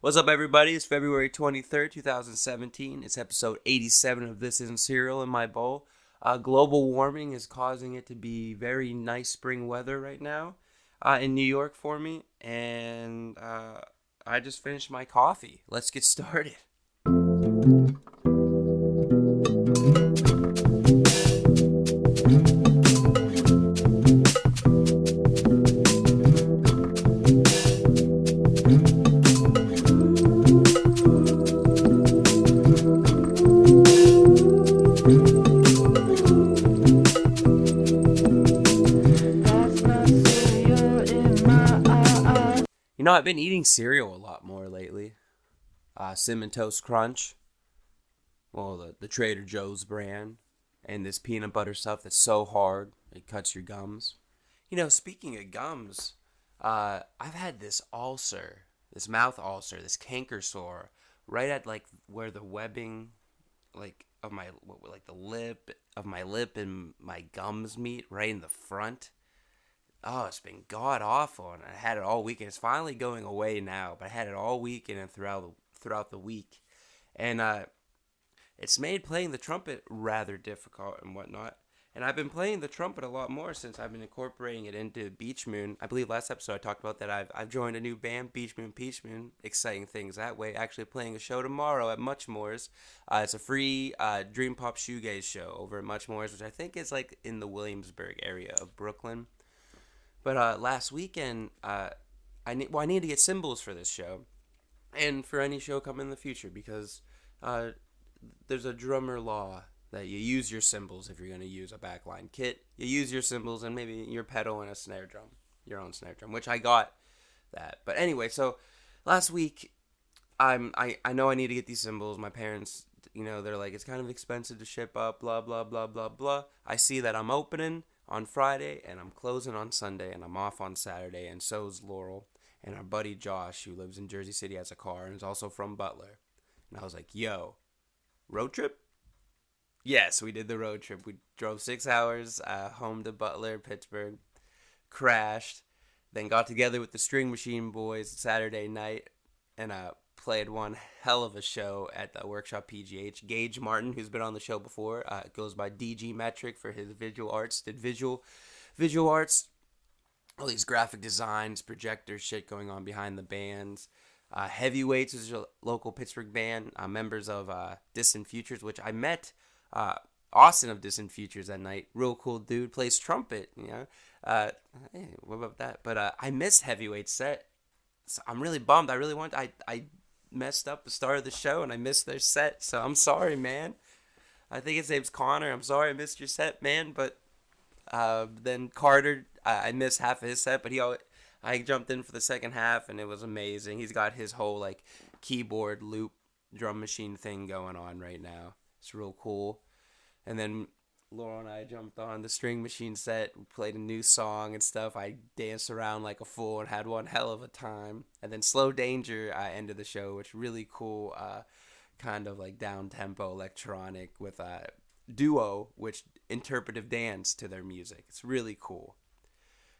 What's up, everybody? It's February 23rd, 2017. It's episode 87 of This Isn't Cereal in my bowl. Global warming is causing it to be very nice spring weather right now in New York for me. And I just finished my coffee. Let's get started. You know, I've been eating cereal a lot more lately. Cinnamon Toast Crunch. Well, the Trader Joe's brand. And this peanut butter stuff that's so hard, it cuts your gums. You know, speaking of gums, I've had this ulcer, this mouth ulcer, this canker sore, right at like where the webbing, like of my, like the lip of my lip and my gums meet, right in the front. Oh, it's been god awful, and I had it all weekend. It's finally going away now, but I had it all weekend and throughout the week, and it's made playing the trumpet rather difficult and whatnot. And I've been playing the trumpet a lot more since I've been incorporating it into Beach Moon. I believe last episode I talked about that I've joined a new band, Beach Moon, Peach Moon. Exciting things that way. Actually playing a show tomorrow at Muchmore's. It's a free dream pop shoegaze show over at Muchmore's, which I think is like in the Williamsburg area of Brooklyn. But last weekend, I need to get cymbals for this show, and for any show coming in the future, because there's a drummer law that you use your cymbals if you're going to use a backline kit. You use your cymbals and maybe your pedal and a snare drum, your own snare drum, which I got that. But anyway, so last week, I know I need to get these cymbals. My parents, they're like, it's kind of expensive to ship up, blah, blah, blah, blah, blah. I see that I'm opening on Friday, and I'm closing on Sunday, and I'm off on Saturday, and so's Laurel. And our buddy Josh, who lives in Jersey City, has a car, and is also from Butler. And I was like, yo, road trip? Yes, we did the road trip. We drove 6 hours home to Butler, Pittsburgh, crashed, then got together with the String Machine Boys Saturday night, and played one hell of a show at the Workshop PGH. Gage Martin, who's been on the show before, goes by DG Metric for his visual arts. Did visual arts, all these graphic designs, projector shit going on behind the bands. Heavyweights is a local Pittsburgh band, members of Distant Futures, which I met Austin of Distant Futures that night. Real cool dude, plays trumpet, Hey, what about that? But I missed Heavyweight's set. So I'm really bummed. I really want. I messed up the start of the show and I missed their set. So I'm sorry, man. I think his name's Connor. I'm sorry I missed your set, man. But then Carter, I missed half of his set, but I jumped in for the second half and it was amazing. He's got his whole like keyboard loop drum machine thing going on right now. It's real cool. And then Laura and I jumped on the String Machine set. We played a new song and stuff. I danced around like a fool and had one hell of a time. And then Slow Danger ended the show, which really cool, kind of like down-tempo electronic with a duo, which interpretive dance to their music. It's really cool.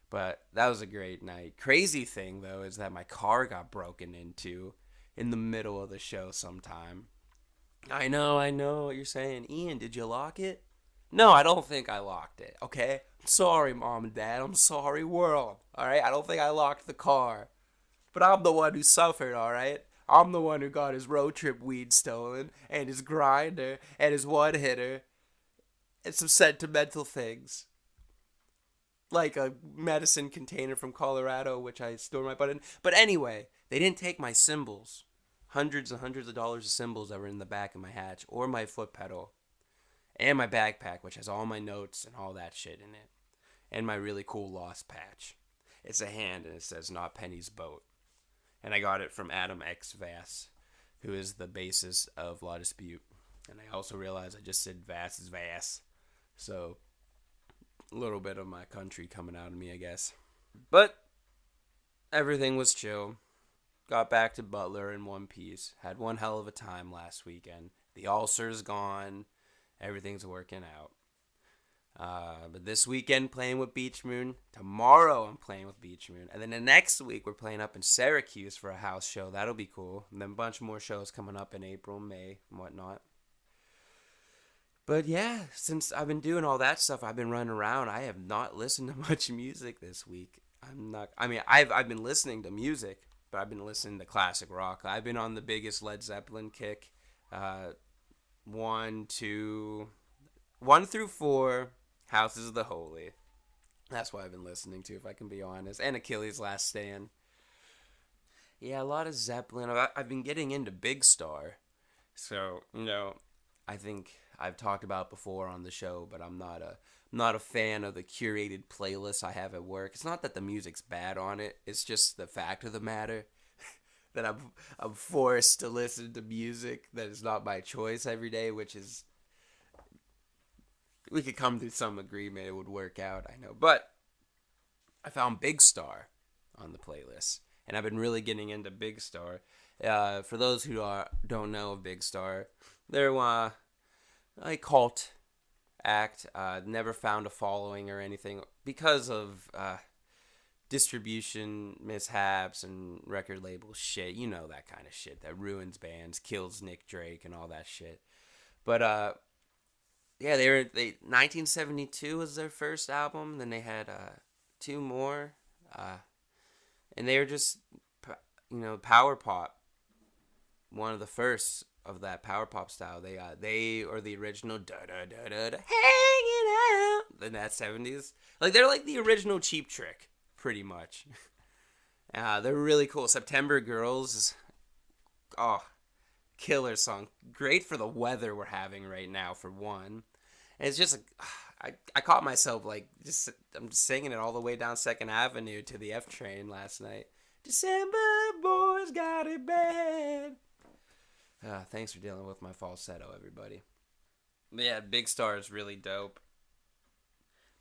But that was a great night. Crazy thing, though, is that my car got broken into in the middle of the show sometime. I know what you're saying. Ian, did you lock it? No, I don't think I locked it, okay? I'm sorry, Mom and Dad. I'm sorry, world, alright? I don't think I locked the car. But I'm the one who suffered, alright? I'm the one who got his road trip weed stolen, and his grinder, and his one-hitter, and some sentimental things. Like a medicine container from Colorado, which I store my butt in. But anyway, they didn't take my cymbals. Hundreds and hundreds of dollars of cymbals that were in the back of my hatch, or my foot pedal. And my backpack, which has all my notes and all that shit in it. And my really cool lost patch. It's a hand and it says Not Penny's Boat. And I got it from Adam X. Vass, who is the bassist of La Dispute. And I also realized I just said Vass is Vass. So, a little bit of my country coming out of me, I guess. But, everything was chill. Got back to Butler in one piece. Had one hell of a time last weekend. The ulcer's gone. Everything's working out. But this weekend playing with Beach Moon. Tomorrow I'm playing with Beach Moon. And then the next week we're playing up in Syracuse for a house show. That'll be cool. And then a bunch more shows coming up in April, May, and whatnot. But yeah, since I've been doing all that stuff, I've been running around. I have not listened to much music this week. I'm not. I mean, I've been listening to music, but I've been listening to classic rock. I've been on the biggest Led Zeppelin kick. Uh, one, two, 1 through 4. Houses of the Holy. That's what I've been listening to, if I can be honest. And Achilles' Last Stand. Yeah, a lot of Zeppelin. I've been getting into Big Star. So, I think I've talked about it before on the show, but I'm not a fan of the curated playlists I have at work. It's not that the music's bad on it. It's just the fact of the matter that I'm forced to listen to music that is not my choice every day, which is, we could come to some agreement. It would work out, I know. But I found Big Star on the playlist, and I've been really getting into Big Star. For those who don't know of Big Star, they're a cult act. Never found a following or anything because of distribution mishaps and record label shit. You know, that kind of shit that ruins bands, kills Nick Drake, and all that shit. But yeah, they 1972 was their first album. Then they had 2 more, and they were just power pop. One of the first of that power pop style. They are the original da da da da da hanging out in that 70s. Like, they're like the original Cheap Trick, pretty much. They're really cool. September Girls is, oh, killer song. Great for the weather we're having right now, for one. And it's just, I caught myself I'm just singing it all the way down 2nd Avenue to the F train last night. December boys got it bad. Thanks for dealing with my falsetto, everybody. But yeah, Big Star is really dope.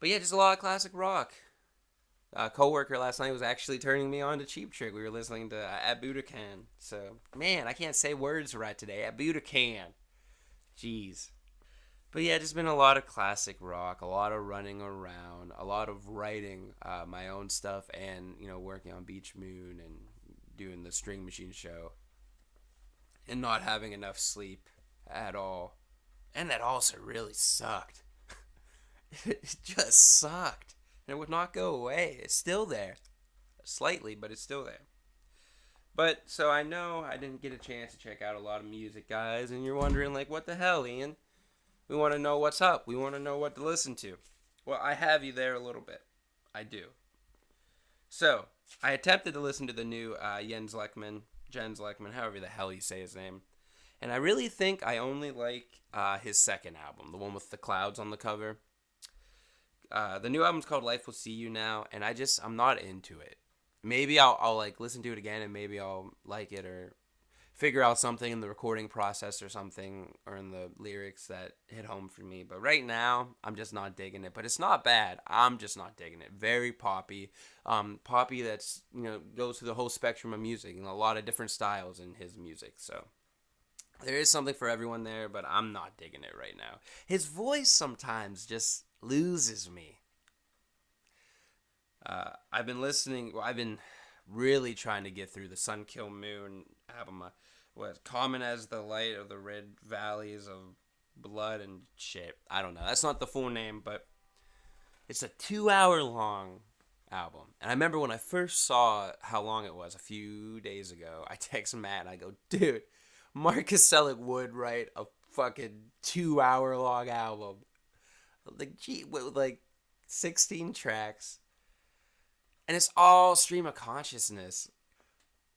But yeah, just a lot of classic rock. A coworker last night was actually turning me on to Cheap Trick. We were listening to Abudacan. So, man, I can't say words right today. Abudacan. Jeez. But yeah, just been a lot of classic rock, a lot of running around, a lot of writing my own stuff, and working on Beach Moon and doing the String Machine show, and not having enough sleep at all. And that also really sucked. It just sucked. And it would not go away. It's still there. Slightly, but it's still there. But, so I know I didn't get a chance to check out a lot of music, guys, and you're wondering, what the hell, Ian? We want to know what's up. We want to know what to listen to. Well, I have you there a little bit. I do. So, I attempted to listen to the new Jens Lekman, however the hell you say his name. And I really think I only like his second album, the one with the clouds on the cover. The new album's called Life Will See You Now, and I'm not into it. Maybe I'll listen to it again, and maybe I'll like it, or figure out something in the recording process or something, or in the lyrics that hit home for me. But right now, I'm just not digging it. But it's not bad. I'm just not digging it. Very poppy. Poppy that's, goes through the whole spectrum of music, and a lot of different styles in his music. So there is something for everyone there, but I'm not digging it right now. His voice sometimes just loses me. I've been really trying to get through the Sun Kil Moon album. Common as the Light of the Red Valleys of Blood and shit. I don't know. That's not the full name, but it's a 2-hour long album. And I remember when I first saw how long it was a few days ago, I text Matt and I go, dude, Marcus Selleck would write a fucking 2-hour long album. With 16 tracks. And it's all stream of consciousness.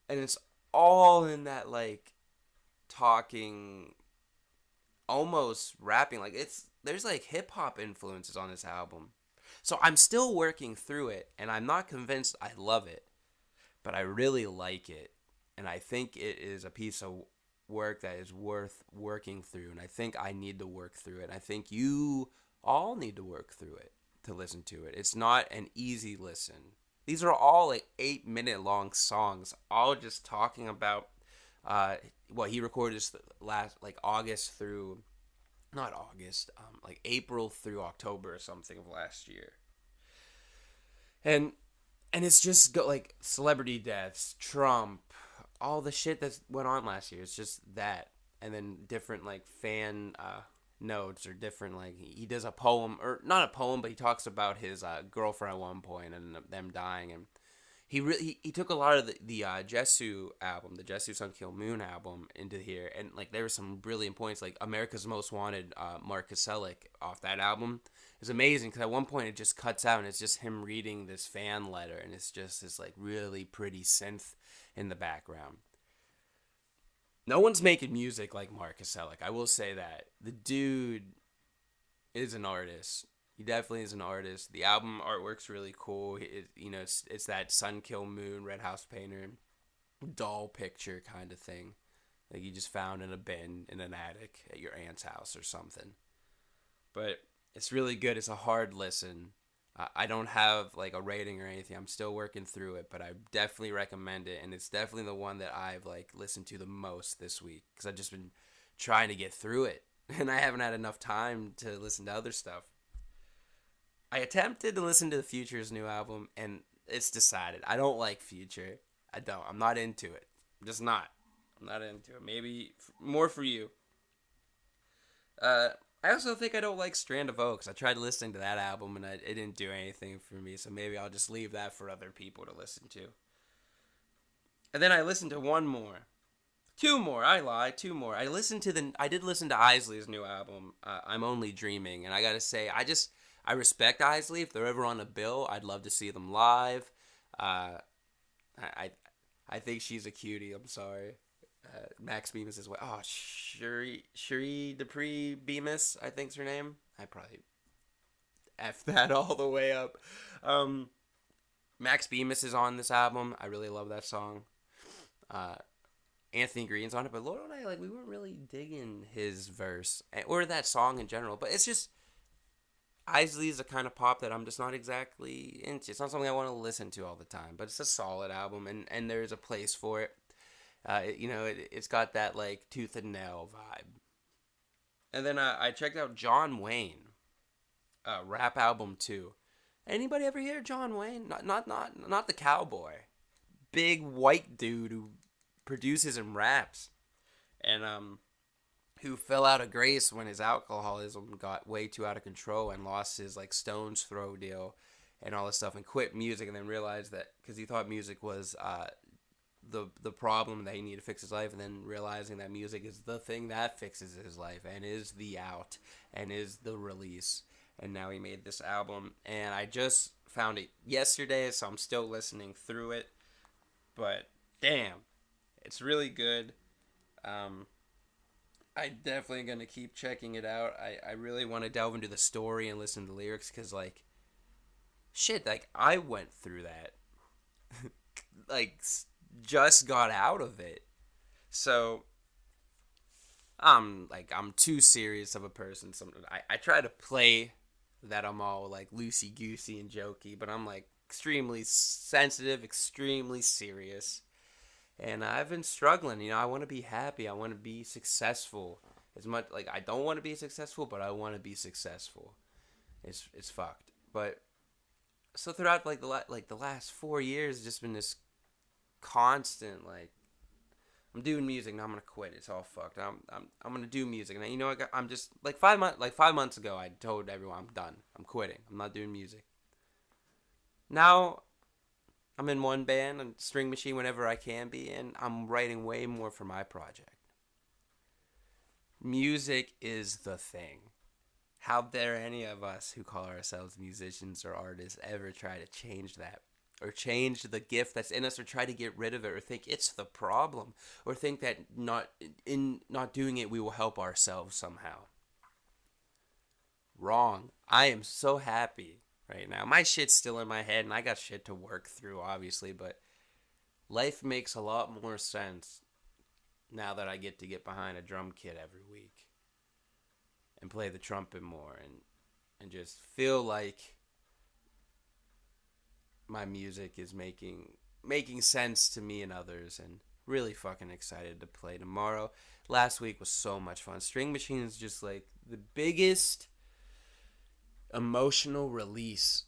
And it's all in that, talking, almost rapping. There's, hip-hop influences on this album. So I'm still working through it, and I'm not convinced I love it. But I really like it. And I think it is a piece of work that is worth working through. And I think I need to work through it. And I think you all need to work through it to listen to it. It's not an easy listen. These are all 8-minute long songs, all just talking about what he recorded last August through not August, like April through October or something of last year. And it's just like celebrity deaths, Trump, all the shit that went on last year. It's just that, and then different like fan notes or different like he does a poem or not a poem, but he talks about his girlfriend at one point and them dying, and he took a lot of the Jesu album, the Jesu Sun Kil Moon album into here, and like there were some brilliant points, like America's Most Wanted, Mark Koselleck off that album. It's amazing because at one point it just cuts out and it's just him reading this fan letter, and it's just this like really pretty synth in the background. No one's making music like Mark Koselleck. I will say that the dude is an artist. He definitely is an artist. The album artwork's really cool. It's that Sun Kil Moon, Red House Painter, doll picture kind of thing, like you just found in a bin in an attic at your aunt's house or something. But it's really good. It's a hard listen. I don't have like a rating or anything. I'm still working through it, but I definitely recommend it, and it's definitely the one that I've like listened to the most this week because I've just been trying to get through it, and I haven't had enough time to listen to other stuff. I attempted to listen to the Future's new album, and it's decided. I don't like Future. I don't. I'm not into it. I'm just not. I'm not into it. Maybe more for you. Uh, I also think I don't like Strand of Oaks. I tried listening to that album, and it didn't do anything for me, so maybe I'll just leave that for other people to listen to. And then I listened to one more. Two more. I lied. Two more. I did listen to Isley's new album, I'm Only Dreaming, and I gotta say, I respect Isley. If they're ever on a bill, I'd love to see them live. Uh, I I think she's a cutie. I'm sorry. Max Bemis is what? Oh, Cherie Dupree Bemis, I think's her name. I probably f that all the way up. Um, Max Bemis is on this album. I really love that song. Uh, Anthony Green's on it, but Lord and I we weren't really digging his verse or that song in general. But it's just Isley's a kind of pop that I'm just not exactly into. It's not something I want to listen to all the time, but it's a solid album, and there's a place for it. It's got that like tooth and nail vibe. And then I checked out Jonwayne, rap album too. Anybody ever hear Jonwayne? Not the cowboy, big white dude who produces and raps, and who fell out of grace when his alcoholism got way too out of control and lost his like Stones throw deal and all this stuff and quit music, and then realized that because he thought music was the problem that he needed to fix his life, and then realizing that music is the thing that fixes his life and is the out and is the release. And now he made this album, and I just found it yesterday, so I'm still listening through it. But damn, it's really good. I definitely gonna keep checking it out. I really want to delve into the story and listen to the lyrics because like shit, like I went through that. like just got out of it. So I'm too serious of a person. I try to play that I'm all like loosey goosey and jokey, but I'm like extremely sensitive, extremely serious. And I've been struggling. I want to be happy. I want to be successful. As much like I don't want to be successful, but I want to be successful. It's fucked. But so throughout the last 4 years, it's just been this constant like I'm doing music now. I'm gonna quit. It's all fucked. I'm gonna do music. And I'm just like 5 months ago. I told everyone I'm done. I'm quitting. I'm not doing music. Now I'm in one band, and String Machine whenever I can be, and I'm writing way more for my project. Music is the thing. How dare any of us who call ourselves musicians or artists ever try to change that? Or change the gift that's in us, or try to get rid of it, or think it's the problem, or think that not doing it we will help ourselves somehow. Wrong. I am so happy right now. My shit's still in my head, and I got shit to work through, obviously, but life makes a lot more sense now that I get behind a drum kit every week and play the trumpet more and just feel like my music is making sense to me and others, and really fucking excited to play tomorrow. Last week was so much fun. String Machine is just like the biggest emotional release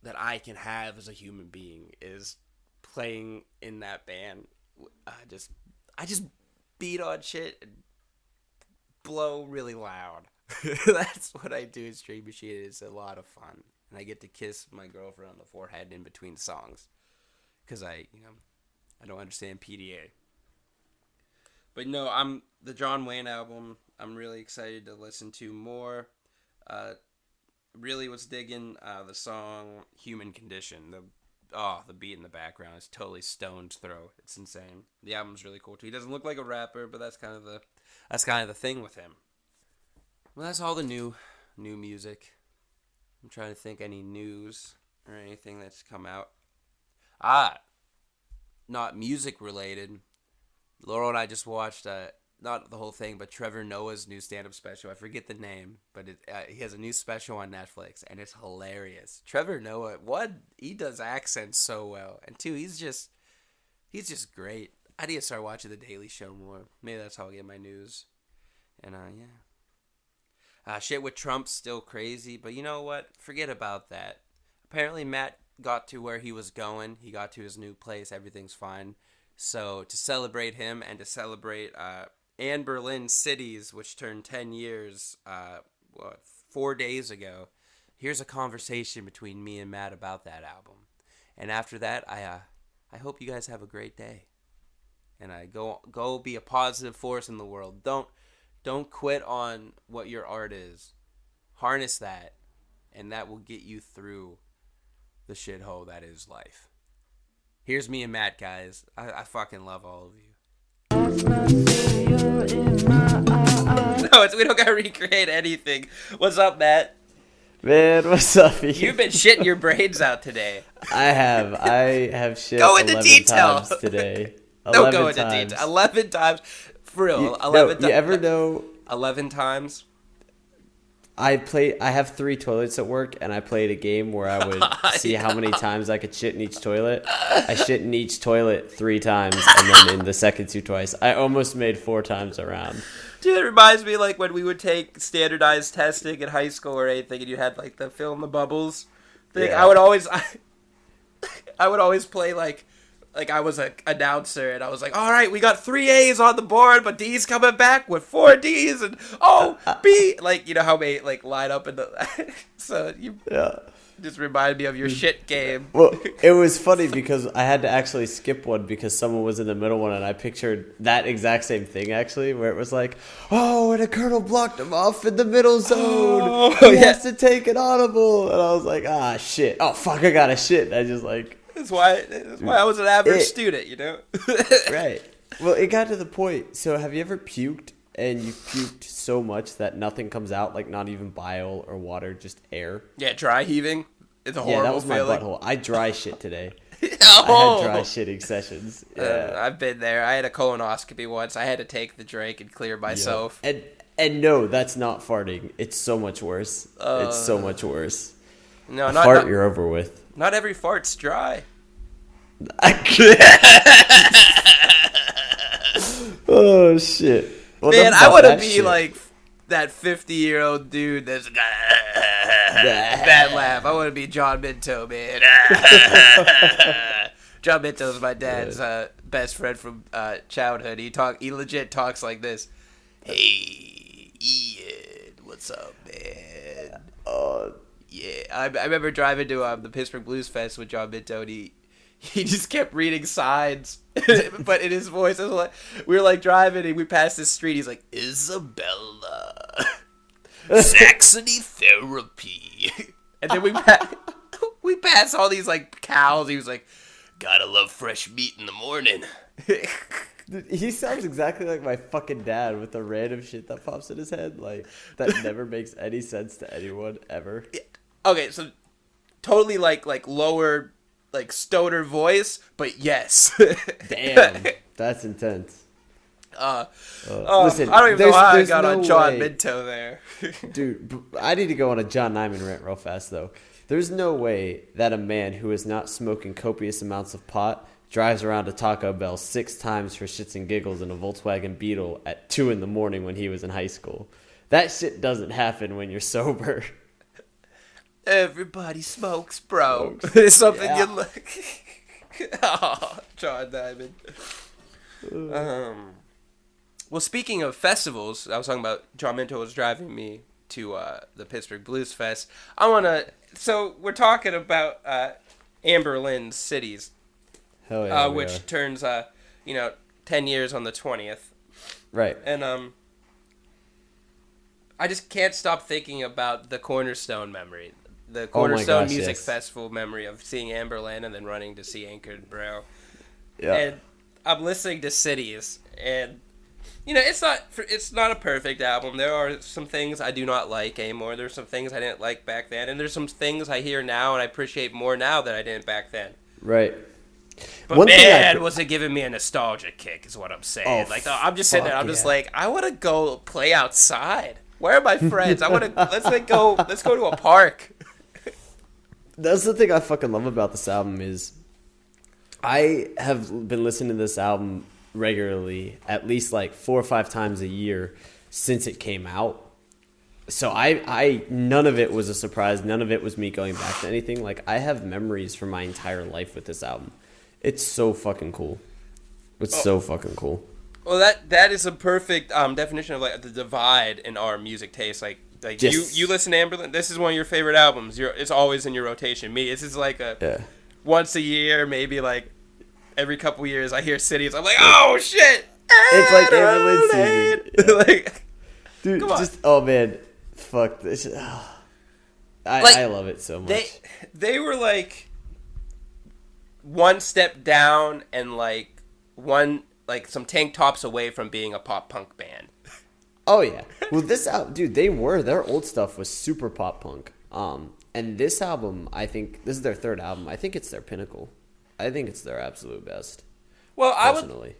that I can have as a human being is playing in that band. I just beat on shit and blow really loud. That's what I do in String Machine. It's a lot of fun. And I get to kiss my girlfriend on the forehead in between songs. Because I don't understand PDA. But no, the Jonwayne album, I'm really excited to listen to more. Really was digging the song Human Condition. The beat in the background is totally stone's throw. It's insane. The album's really cool too. He doesn't look like a rapper, but that's kind of the thing with him. Well, that's all the new music. I'm trying to think any news or anything that's come out. Not music related. Laurel and I just watched, not the whole thing, but Trevor Noah's new stand-up special. I forget the name, but he has a new special on Netflix, and it's hilarious. Trevor Noah, one, he does accents so well, and two, he's just great. I need to start watching The Daily Show more. Maybe that's how I'll get my news. And, yeah. Shit with Trump's still crazy, but you know what? Forget about that. Apparently, Matt got to where he was going. He got to his new place. Everything's fine. So to celebrate him and to celebrate Anberlin Cities, which turned 10 years 4 days ago, here's a conversation between me and Matt about that album. And after that, I hope you guys have a great day. And I go be a positive force in the world. Don't quit on what your art is. Harness that, and that will get you through the shithole that is life. Here's me and Matt, guys. I fucking love all of you. No, we don't gotta recreate anything. What's up, Matt? Man, what's up? You've been shitting your brains out today. I have shit go into 11 detail. times today. Don't go into detail. 11 times. For real. 11 times. You ever know? 11 times? I have 3 toilets at work, and I played a game where I would see how many times I could shit in each toilet. I shit in each toilet 3 times, and then in the second 2 twice. I almost made 4 times around. Dude, it reminds me like when we would take standardized testing in high school or anything, and you had like the fill in the bubbles thing. Yeah. I would always play like I was an announcer, and I was like, all right, we got 3 A's on the board, but D's coming back with 4 D's, and B, like, you know how they like line up in the, so you just reminded me of your shit game. Well, it was funny because I had to actually skip one because someone was in the middle one, and I pictured that exact same thing actually, where it was like, and a colonel blocked him off in the middle zone. He has to take an audible, and I was like, shit. Oh fuck, I got a shit. And I just like. That's why I was an average student, you know? Right. Well, it got to the point. So have you ever puked and you puked so much that nothing comes out, like not even bile or water, just air? Yeah, dry heaving. It's a horrible that was feeling. My butthole. I dry shit today. I had dry shitting sessions. Yeah. I've been there. I had a colonoscopy once. I had to take the drink and clear myself. Yeah. And no, that's not farting. It's so much worse. It's so much worse. No, you're over with. Not every fart's dry. Oh shit! Well, man, I want to be like that 50-year-old dude that's that laugh. I want to be John Minto, man. John Minto's my dad's best friend from childhood. He legit talks like this. Hey, Ian, what's up, man? Yeah, I remember driving to the Pittsburgh Blues Fest with John Minto, and he just kept reading signs, but in his voice, it was like, we were like driving, and we passed this street. He's like, Isabella, Saxony therapy, and then we passed all these like cows. He was like, gotta love fresh meat in the morning. He sounds exactly like my fucking dad with the random shit that pops in his head, like that never makes any sense to anyone ever. Okay, so totally like lower, like stoner voice, but yes. Damn, that's intense. Listen, I don't even know how I got on John Minto there. Dude, I need to go on a John Nyman rant real fast though. There's no way that a man who is not smoking copious amounts of pot drives around to Taco Bell 6 times for shits and giggles in a Volkswagen Beetle at 2 in the morning when he was in high school. That shit doesn't happen when you're sober. Everybody smokes, bro. It's something you look. Oh, John Diamond. Well, speaking of festivals, I was talking about John Minto was driving me to the Pittsburgh Blues Fest. So we're talking about Anberlin cities, Hell yeah, which turns 10 years on the 20th. Right. And I just can't stop thinking about the Cornerstone memory. The Cornerstone Music Festival memory of seeing Anberlin and then running to see Anchored Bro. Yeah. And I'm listening to Cities, and it's not a perfect album. There are some things I do not like anymore. There's some things I didn't like back then, and there's some things I hear now and I appreciate more now than I didn't back then. Right. But was it giving me a nostalgia kick? Is what I'm saying. I'm just sitting there. I'm just like, I want to go play outside. Where are my friends? Let's go to a park. That's the thing I fucking love about this album is I have been listening to this album regularly at least like 4 or 5 times a year since it came out. So I none of it was a surprise. None of it was me going back to anything. Like, I have memories from my entire life with this album. It's so fucking cool. It's so fucking cool. Well, that is a perfect definition of like the divide in our music taste. Like you listen to Anberlin. This is one of your favorite albums. It's always in your rotation. Me, this is like once a year, maybe like every couple years. I hear Cities. I'm like, oh shit! It's like Anberlin season. Yeah. Like, dude, oh man, fuck this. I love it so much. They were like one step down and like some tank tops away from being a pop punk band. Oh yeah. Well, this album, dude, their old stuff was super pop punk. And this album, I think this is their 3rd album. I think it's their pinnacle. I think it's their absolute best. Well, personally,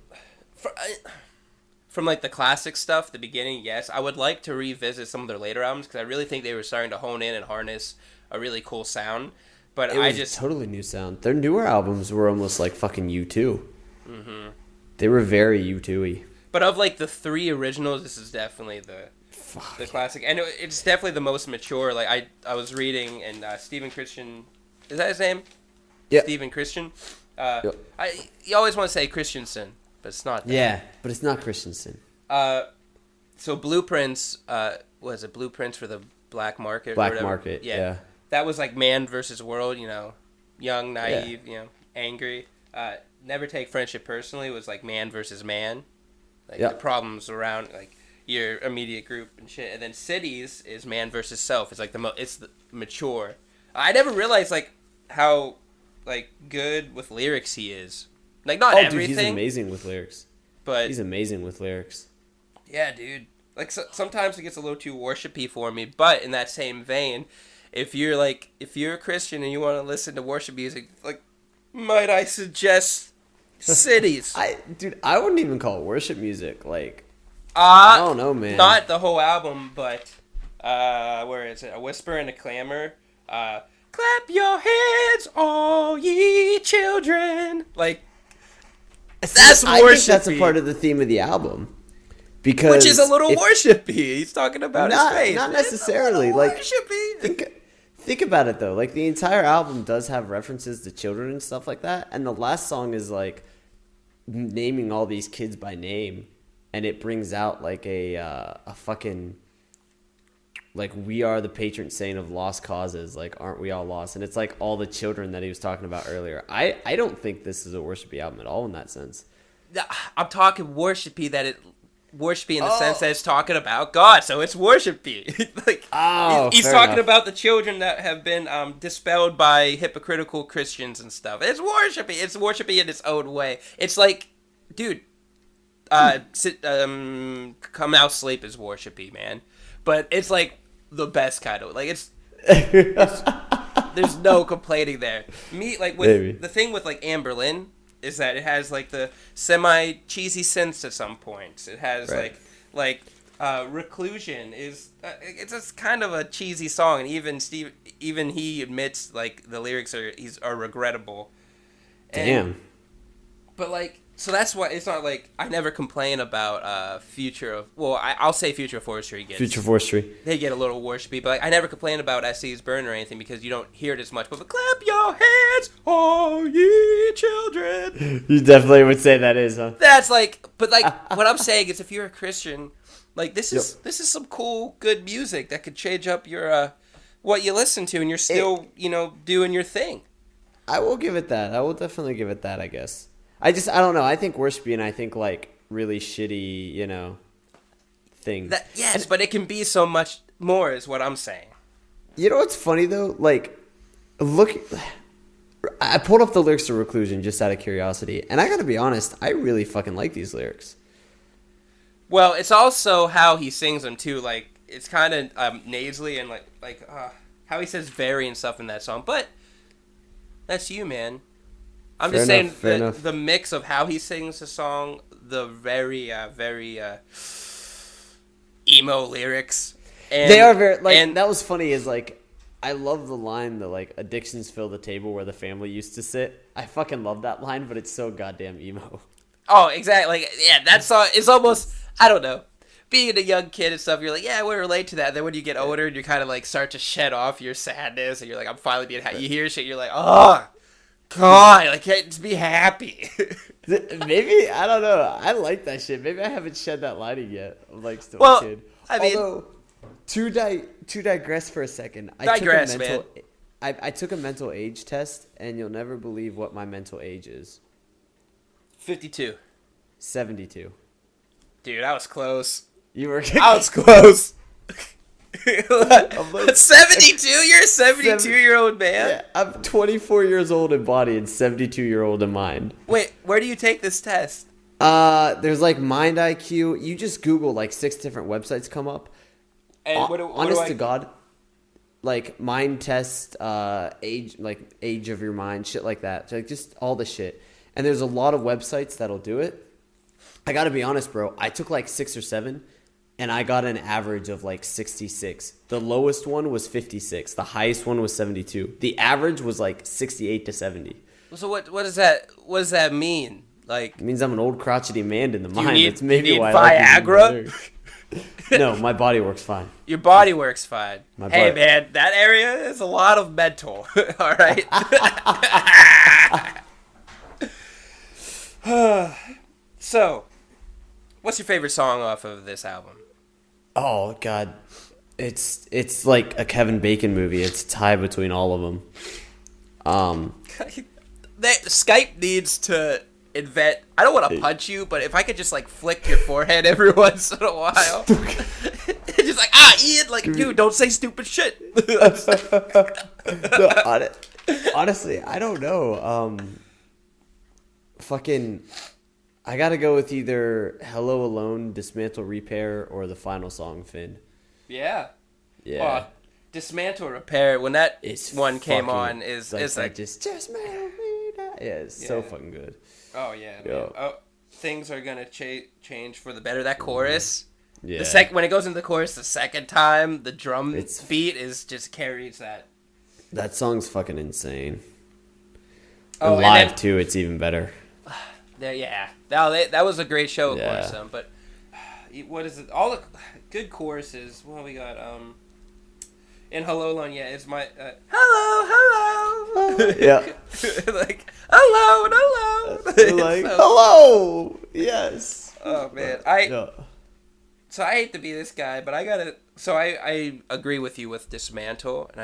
from like the classic stuff, the beginning, yes, I would like to revisit some of their later albums because I really think they were starting to hone in and harness a really cool sound. But it was a totally new sound. Their newer albums were almost like fucking U2. Mm-hmm. They were very U2-y. But of like the 3 originals, this is definitely the classic, and it's definitely the most mature. Like I was reading, and Stephen Christian, is that his name? Yeah. Stephen Christian. You always want to say Christensen, but it's not that. Yeah, but it's not Christensen. So Blueprints, was it Blueprints for the Black Market? Black Market, yeah. That was like man versus world, young, naive, angry. Never Take Friendship Personally was like man versus man. Like the problems around like your immediate group and shit. And then Cities is man versus self. It's like it's the mature. I never realized like how like good with lyrics he is. Like not everything. Dude, he's amazing with lyrics. But he's amazing with lyrics. Yeah, dude. Like sometimes it gets a little too worshipy for me. But in that same vein, if you're a Christian and you want to listen to worship music, like might I suggest Cities? I wouldn't even call it worship music. Like, I don't know, man. Not the whole album, but where is it? A Whisper and a Clamor. Clap your hands, all ye children. Like, that's worshipy. I think that's a part of the theme of the album. Because which is a little worshipy. He's talking about his faith. Not necessarily. Like, worshipy. Think about it, though. Like, the entire album does have references to children and stuff like that. And the last song is, like, naming all these kids by name. And it brings out, like, a fucking... Like, we are the patron saint of lost causes. Like, aren't we all lost? And it's, like, all the children that he was talking about earlier. I don't think this is a worshipy album at all in that sense. I'm talking worshipy worshipy in the sense that it's talking about God, so it's worshipy. He's talking enough. About the children that have been dispelled by hypocritical Christians and stuff. It's worshipy. It's worshipy in its own way. It's like, dude, Come Now Sleep is worshipy, man. But it's like the best kind of like it's there's no complaining there. The thing with like Anberlin is that it has like the semi cheesy synths at some points. It has like Reclusion is it's just kind of a cheesy song, and even he admits like the lyrics are regrettable. Damn. But like, so that's why it's not like I never complain about Future of. Well, I'll say Future of Forestry gets Future Forestry. they get a little worshipy, but like, I never complain about SC's Burn or anything because you don't hear it as much. But clap your hands, all ye children. You definitely would say that is, huh? That's like, but like what I'm saying is, if you're a Christian, like this is some cool, good music that could change up your what you listen to, and you're still doing your thing. I will give it that. I will definitely give it that. I guess. I don't know. I think worshipy, and I think like really shitty, things. Yes, but it can be so much more, is what I'm saying. You know what's funny though? Like, look, I pulled up the lyrics to Reclusion just out of curiosity, and I gotta be honest, I really fucking like these lyrics. Well, it's also how he sings them too. Like, it's kind of nasally and like how he says "very" and stuff in that song. But that's you, man. I'm just saying the mix of how he sings the song, the very emo lyrics. And, they are very like, and that was funny. Is like, I love the line that like addictions fill the table where the family used to sit. I fucking love that line, but it's so goddamn emo. Oh, exactly. Like, yeah, that song is almost, I don't know. Being a young kid and stuff, you're like, yeah, I would relate to that. Then when you get older and you kind of like start to shed off your sadness, and you're like, I'm finally being happy. You hear shit, you're like, oh, God, I can't just be happy. Maybe, I don't know. I like that shit. Maybe I haven't shed that lining yet. I'm like still a kid. I mean, although, to digress for a second, man. I took a mental age test, and you'll never believe what my mental age is. 52. 72. Dude, I was close. You were. I was close. 72? You're a 72-year-old man? Yeah, I'm 24 years old in body and 72-year-old in mind. Wait, where do you take this test? There's like Mind IQ. You just Google like 6 different websites come up. And honest to God, like mind test, age of your mind, shit like that. So, like just all the shit. And there's a lot of websites that'll do it. I gotta be honest, bro. I took like 6 or 7. And I got an average of like 66. The lowest one was 56. The highest one was 72. The average was like 68 to 70. So what does that mean? Like, it means I'm an old crotchety man in the mind. That's maybe why Viagra? I like no, my body works fine. Your body works fine. Hey, man, that area is a lot of mental. All right. So, what's your favorite song off of this album? Oh God, it's like a Kevin Bacon movie. It's a tie between all of them. Skype needs to invent. I don't want to punch you, but if I could just like flick your forehead every once in a while, just like Ian, like dude, don't say stupid shit. No, honestly, I don't know. Fucking. I gotta go with either Hello Alone, Dismantle Repair, or the final song, Finn. Yeah. Yeah. Dismantle Repair, when that one came on, is like just dismantle me now. Yeah, it's so fucking good. Oh yeah, man. Oh, things are gonna change for the better. That chorus. Yeah. When it goes into the chorus the second time, the drum beat just carries that. That song's fucking insane. Oh, and live too, it's even better. Yeah, that was a great show, of course. But what is it? All the good choruses. Well, we got in Hello Alone. Yeah, it's my hello. Yeah, like hello. Like hello. Yes. Oh man, So I hate to be this guy, but I gotta. So I agree with you with Dismantle, and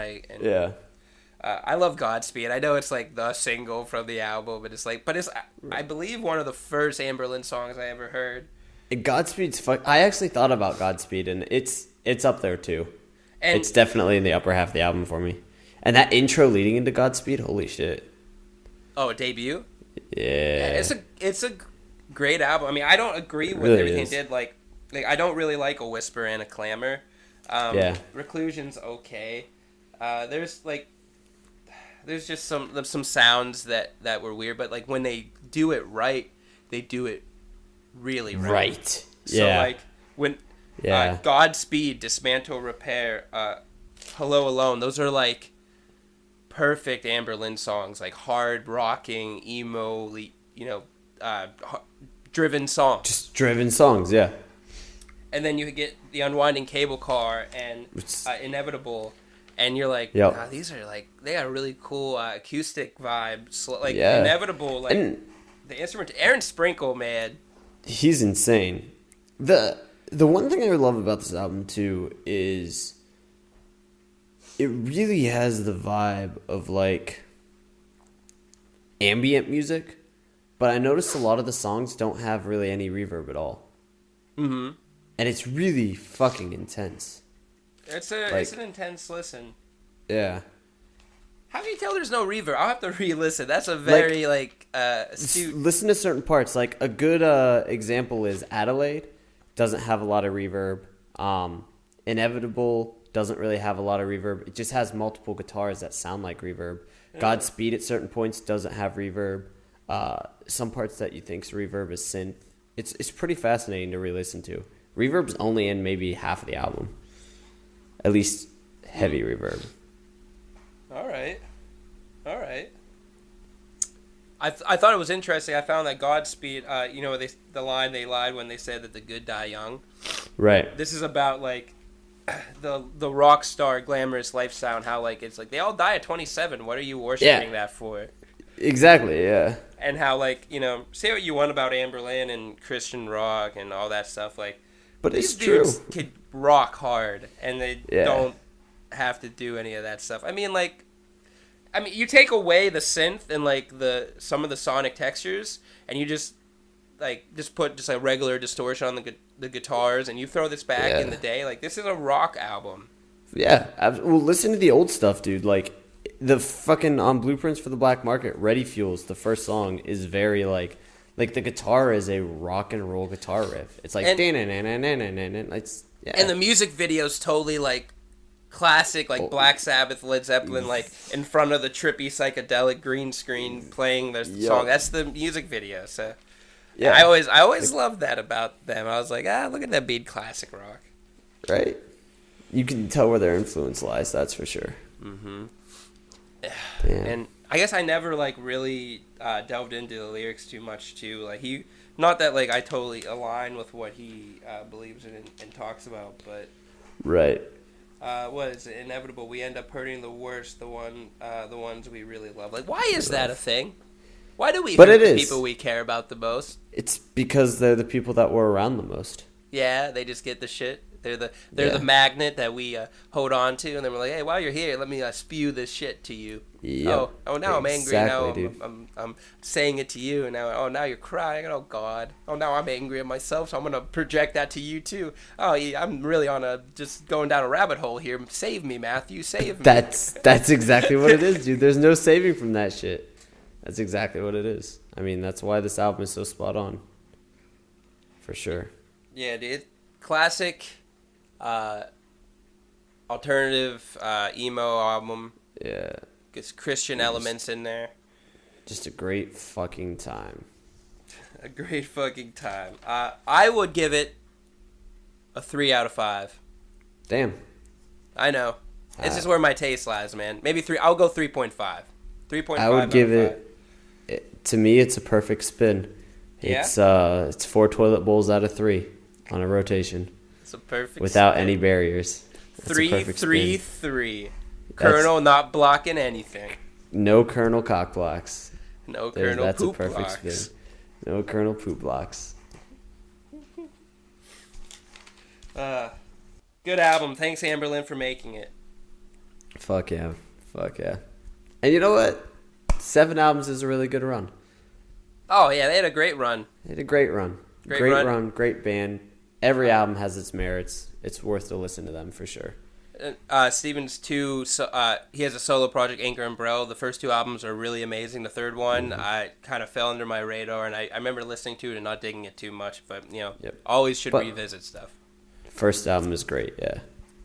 I love Godspeed. I know it's like the single from the album, but it's I believe one of the first Anberlin songs I ever heard. Godspeed's I actually thought about Godspeed, and it's up there too. And it's definitely in the upper half of the album for me. And that intro leading into Godspeed, holy shit! Oh, a debut. Yeah, it's a great album. I mean, I don't agree with everything it did. Like I don't really like A Whisper and a Clamor. Reclusion's okay. There's just some sounds that were weird, but like when they do it right, they do it really right. So like when Godspeed, Dismantle Repair, Hello Alone, those are like perfect Anberlin songs, like hard rocking, emo, driven songs. Just driven songs, yeah. And then you get the Unwinding Cable Car and Inevitable, and you're like, Yep. nah, these are like, they got a really cool acoustic vibe. Like Yeah. Inevitable, like the instrument. Aaron Sprinkle, man, he's insane. The one thing I love about this album too is it really has the vibe of like ambient music, but I noticed a lot of the songs don't have really any reverb at all. Mm-hmm. And it's really fucking intense. It's an intense listen. Yeah. How can you tell there's no reverb? I'll have to re-listen. That's a very astute. Listen to certain parts. Like a good example is Adelaide doesn't have a lot of reverb. Inevitable doesn't really have a lot of reverb. It just has multiple guitars that sound like reverb. Godspeed at certain points doesn't have reverb. Some parts that you think's reverb is synth. It's pretty fascinating to re-listen to. Reverb's only in maybe half of the album. At least heavy reverb. All right. I thought it was interesting. I found that Godspeed, the line they lied when they said that the good die young. Right. This is about like the rock star glamorous lifestyle and how like it's like they all die at 27. What are you worshiping that for? Exactly, yeah. And how like, say what you want about Anberlin and Christian rock and all that stuff, like, but these it's true. dudes could rock hard and they don't have to do any of that stuff. I mean, you take away the synth and like some of the sonic textures, and you just put just a regular distortion on the guitars, and you throw this back in the day. Like, this is a rock album. Yeah, well, listen to the old stuff, dude. Like the fucking Blueprints for the Black Market, Ready Fuels, the first song is very like the guitar is a rock and roll guitar riff. It's like and the music video's totally like classic, like Black Sabbath, Led Zeppelin, like in front of the trippy psychedelic green screen playing the song. That's the music video. So yeah, I always loved that about them. I was like, look at that beat classic rock. Right. You can tell where their influence lies. That's for sure. Mm-hmm. Yeah. And I guess I never like really delved into the lyrics too much too. Like not that like I totally align with what he believes in and talks about, but right. What is it? Inevitable. We end up hurting the worst, the ones we really love. Like, why is that a thing? Why do we hurt the people we care about the most? It's because they're the people that we're around the most. Yeah, they just get the shit. They're the magnet that we hold on to, and then we're like, hey, while you're here, let me spew this shit to you. Yep. Oh, now I'm angry. Now I'm saying it to you, and now you're crying. Oh God. Oh, now I'm angry at myself, so I'm gonna project that to you too. Oh yeah, I'm really just going down a rabbit hole here. Save me, Matthew. Save me. That's exactly what it is, dude. There's no saving from that shit. That's exactly what it is. I mean, that's why this album is so spot on. For sure. Yeah, dude. Classic. Alternative emo album. Yeah. Gets Christian elements in there. Just a great fucking time. A great fucking time. I would give it a 3 out of 5. Damn. I know. This is where my taste lies, man. Maybe 3. I'll go 3.5. 3.5. I would give it. To me, it's a perfect spin. Yeah? It's 4 toilet bowls out of 3 on a rotation. It's a perfect without spin. Any barriers. 3-3-3. Colonel not blocking anything. No Colonel cock blocks. No Colonel that's poop a perfect blocks. Spin. No Colonel poop blocks. Good album. Thanks, Anberlin, for making it. Fuck yeah. And you know what? 7 albums is a really good run. Oh, yeah, they had a great run. Great run, great band. Every album has its merits. It's worth to listen to them for sure. Steven's he has a solo project, Anchor Umbrella. The first 2 albums are really amazing. The third one, I kind of fell under my radar, and I remember listening to it and not digging it too much, but, always should revisit stuff. First album is great, yeah.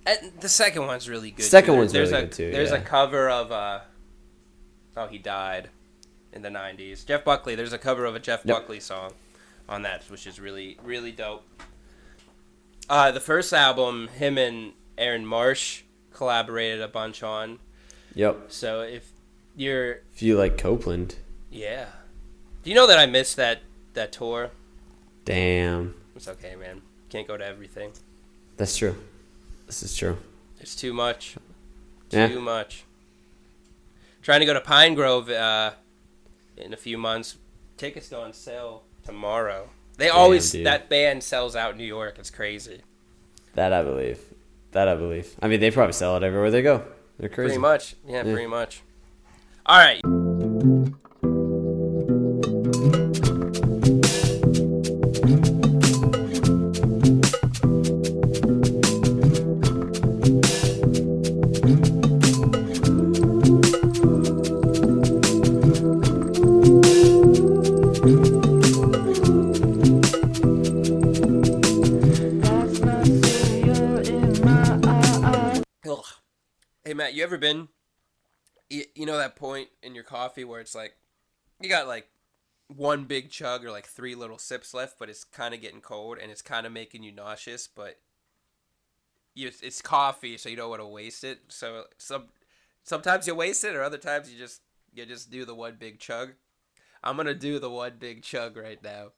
And the second one's really good. Second one's really good, too, There's a cover of, he died in the 90s. Jeff Buckley, there's a cover of a Jeff Buckley song on that, which is really, really dope. The first album, him and Aaron Marsh collaborated a bunch on. Yep. So if you like Copeland. Yeah. Do you know that I missed that that tour. Damn. It's okay, man. Can't go to everything. That's true. This is true. It's too much. Yeah. Too much. Trying to go to Pine Grove in a few months. Tickets go on sale tomorrow. They always, dude. that band sells out in New York. It's crazy. That I believe. I mean, they probably sell it everywhere they go. They're crazy. Pretty much. Yeah, pretty much. All right. Ugh. Hey, Matt, you ever been, you know that point in your coffee where it's like, you got like one big chug or like 3 little sips left, but it's kind of getting cold and it's kind of making you nauseous, but it's coffee, so you don't want to waste it. So sometimes you waste it, or other times you just do the one big chug. I'm going to do the one big chug right now.